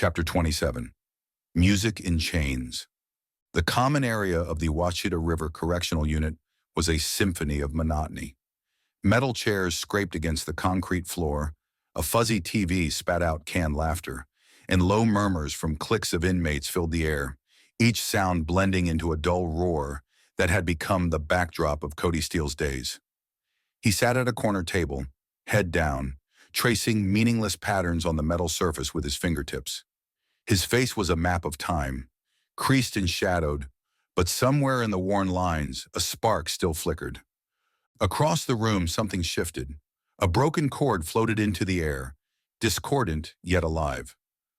Chapter 27. Music in Chains. The common area of the Washita River Correctional Unit was a symphony of monotony. Metal chairs scraped against the concrete floor, a fuzzy TV spat out canned laughter, and low murmurs from cliques of inmates filled the air, each sound blending into a dull roar that had become the backdrop of Cody Steele's days. He sat at a corner table, head down, tracing meaningless patterns on the metal surface with his fingertips. His face was a map of time, creased and shadowed, but somewhere in the worn lines, a spark still flickered. Across the room, something shifted. A broken chord floated into the air, discordant yet alive.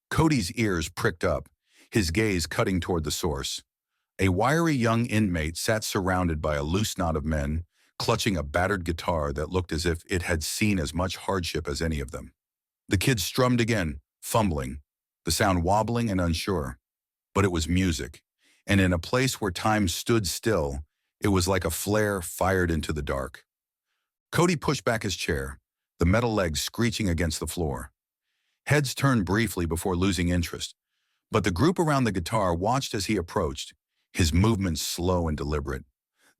Cody's ears pricked up, his gaze cutting toward the source. A wiry young inmate sat surrounded by a loose knot of men, clutching a battered guitar that looked as if it had seen as much hardship as any of them. The kid strummed again, fumbling, the sound wobbling and unsure. But it was music, and in a place where time stood still, it was like a flare fired into the dark. Cody pushed back his chair, the metal legs screeching against the floor. Heads turned briefly before losing interest, but the group around the guitar watched as he approached, his movements slow and deliberate.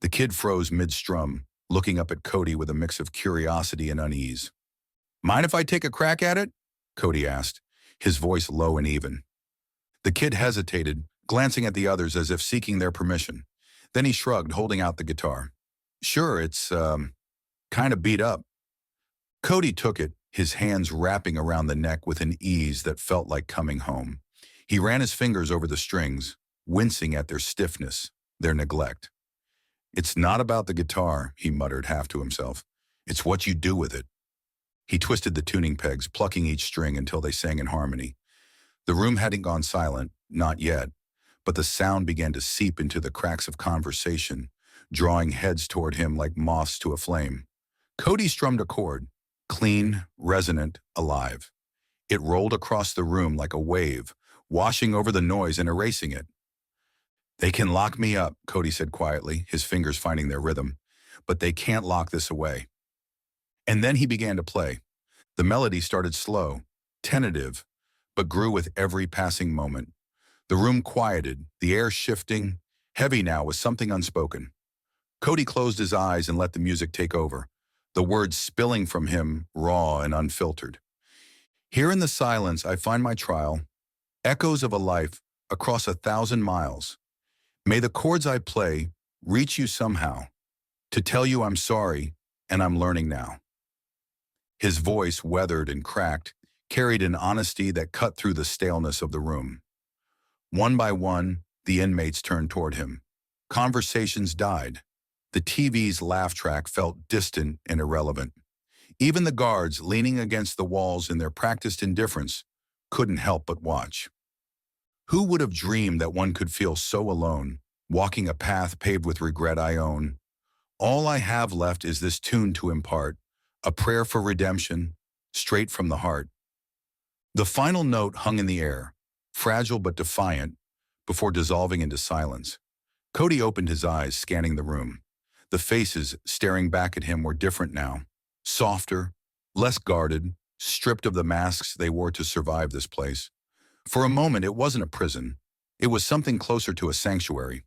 The kid froze mid-strum, looking up at Cody with a mix of curiosity and unease. "Mind if I take a crack at it?" Cody asked, his voice low and even. The kid hesitated, glancing at the others as if seeking their permission. Then he shrugged, holding out the guitar. "Sure, it's, kind of beat up." Cody took it, his hands wrapping around the neck with an ease that felt like coming home. He ran his fingers over the strings, wincing at their stiffness, their neglect. "It's not about the guitar," he muttered half to himself. "It's what you do with it." He twisted the tuning pegs, plucking each string until they sang in harmony. The room hadn't gone silent, not yet, but the sound began to seep into the cracks of conversation, drawing heads toward him like moths to a flame. Cody strummed a chord, clean, resonant, alive. It rolled across the room like a wave, washing over the noise and erasing it. "They can lock me up," Cody said quietly, his fingers finding their rhythm, "but they can't lock this away." And then he began to play. The melody started slow, tentative, but grew with every passing moment. The room quieted, the air shifting, heavy now with something unspoken. Cody closed his eyes and let the music take over, the words spilling from him, raw and unfiltered. "Here in the silence I find my trial, echoes of a life across 1,000 miles. May the chords I play reach you somehow, to tell you I'm sorry and I'm learning now." His voice, weathered and cracked, carried an honesty that cut through the staleness of the room. One by one, the inmates turned toward him. Conversations died. The TV's laugh track felt distant and irrelevant. Even the guards, leaning against the walls in their practiced indifference, couldn't help but watch. Who would have dreamed that one could feel so alone, walking a path paved with regret I own? All I have left is this tune to impart, a prayer for redemption, straight from the heart. The final note hung in the air, fragile but defiant, before dissolving into silence. Cody opened his eyes, scanning the room. The faces staring back at him were different now, softer, less guarded, stripped of the masks they wore to survive this place. For a moment, it wasn't a prison. It was something closer to a sanctuary.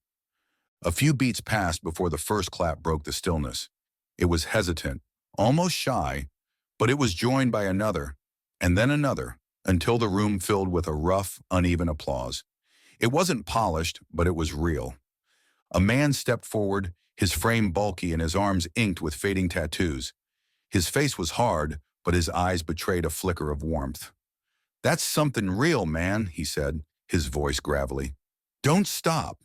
A few beats passed before the first clap broke the stillness. It was hesitant, almost shy, but it was joined by another, and then another, until the room filled with a rough, uneven applause. It wasn't polished, but it was real. A man stepped forward, his frame bulky and his arms inked with fading tattoos. His face was hard, but his eyes betrayed a flicker of warmth. "That's something real, man," he said, his voice gravelly. "Don't stop."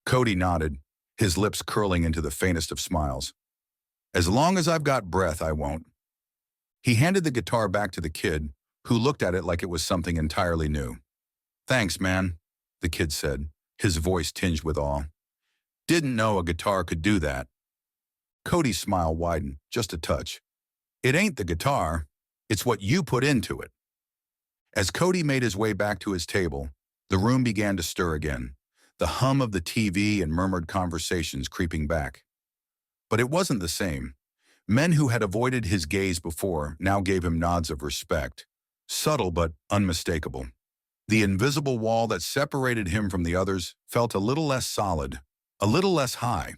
Cody nodded, his lips curling into the faintest of smiles. "As long as I've got breath, I won't." He handed the guitar back to the kid, who looked at it like it was something entirely new. "Thanks, man," the kid said, his voice tinged with awe. "Didn't know a guitar could do that." Cody's smile widened, just a touch. "It ain't the guitar, it's what you put into it." As Cody made his way back to his table, the room began to stir again, the hum of the TV and murmured conversations creeping back. But it wasn't the same. Men who had avoided his gaze before now gave him nods of respect, subtle but unmistakable. The invisible wall that separated him from the others felt a little less solid, a little less high.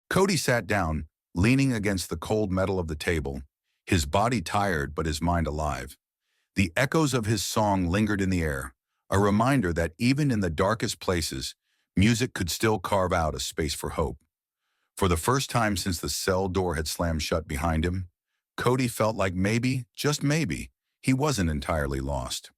Cody sat down, leaning against the cold metal of the table, his body tired but his mind alive. The echoes of his song lingered in the air, a reminder that even in the darkest places, music could still carve out a space for hope. For the first time since the cell door had slammed shut behind him, Cody felt like maybe, just maybe, he wasn't entirely lost.